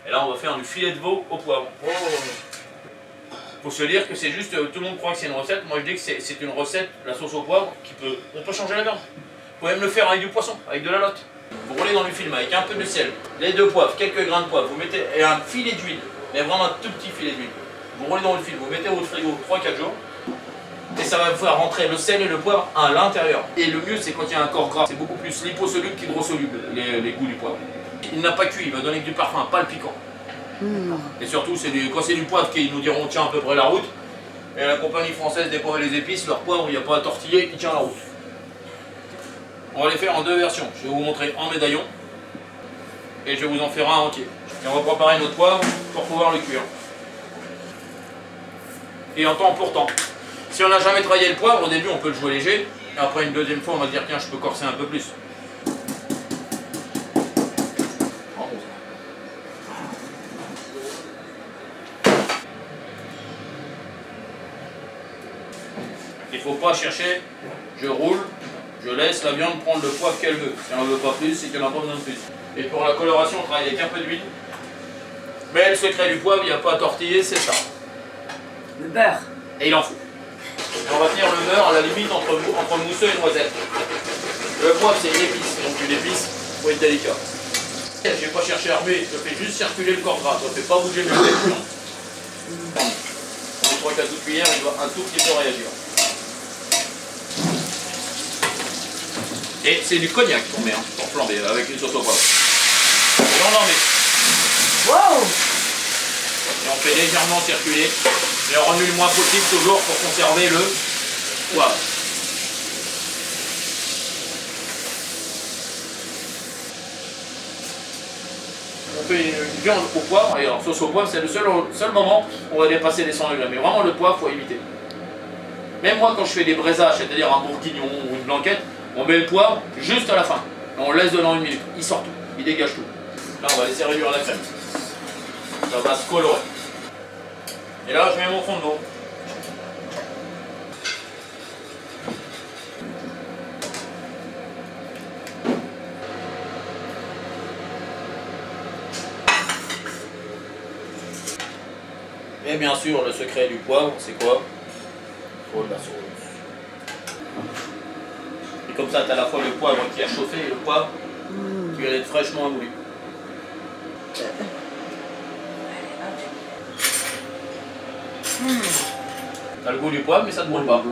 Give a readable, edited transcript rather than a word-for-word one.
Et là, on va faire du filet de veau au poivre. Faut se dire que c'est juste, tout le monde croit que c'est une recette. Moi, je dis que c'est une recette, la sauce au poivre, on peut changer la viande. Vous pouvez même le faire avec du poisson, avec de la lotte. Vous roulez dans du film avec un peu de sel, les 2 poivres, quelques grains de poivre, vous mettez et un filet d'huile, mais vraiment un tout petit filet d'huile. Vous roulez dans le film, vous mettez au frigo 3-4 jours, et ça va vous faire rentrer le sel et le poivre à l'intérieur. Et le mieux, c'est quand il y a un corps gras, c'est beaucoup plus liposoluble qu'hydrosoluble, les goûts du poivre. Il n'a pas cuit, il va donner que du parfum, pas le piquant. Et surtout, quand c'est du poivre qui nous diront tient à peu près la route, et la compagnie française des poivres et les épices, leur poivre, il n'y a pas à tortiller, il tient la route. On va les faire en 2 versions. Je vais vous montrer en médaillon et je vais vous en faire un entier. Et on va préparer notre poivre pour pouvoir le cuire. Et en temps pour temps. Si on n'a jamais travaillé le poivre, au début on peut le jouer léger. Et après une deuxième fois, on va dire tiens, je peux corser un peu plus. Il ne faut pas chercher, je roule. Je laisse la viande prendre le poivre qu'elle veut. Si elle n'en veut pas plus, c'est qu'elle n'en a pas besoin de plus. Et pour la coloration, on travaille avec un peu d'huile. Mais le secret du poivre, il n'y a pas à tortiller, c'est ça. Le beurre. Et il en faut. Et on va tenir le beurre à la limite entre mousseux et noisette. Le poivre, c'est une épice. Donc une épice, il faut être délicat. Je ne vais pas chercher à remuer, je fais juste circuler le corps gras. Je ne fais pas bouger le lait. On met 3-4 cuillères, il doit un tout petit peu réagir. Et c'est du cognac qu'on met pour flamber avec une sauce au poivre. Et on en met. Wow! Et on fait légèrement circuler. Et on remue le moins possible toujours pour conserver le poivre. On fait une viande au poivre, et alors sauce au poivre, c'est le seul moment où on va dépasser les 100 degrés. Mais vraiment le poivre, il faut éviter. Même moi quand je fais des braisages, c'est-à-dire un bourguignon ou une blanquette, on met le poivre juste à la fin. On le laisse dedans 1 minute. Il sort tout. Il dégage tout. Là, on va laisser réduire la crème. Ça va se colorer. Et là, je mets mon fond de veau. Et bien sûr, le secret du poivre, c'est quoi? Il faut de la sauce. Et comme ça, tu as à la fois le poivre qui a chauffé et le poivre qui va être fraîchement moulu. T'as le goût du poivre, mais ça ne te brûle pas.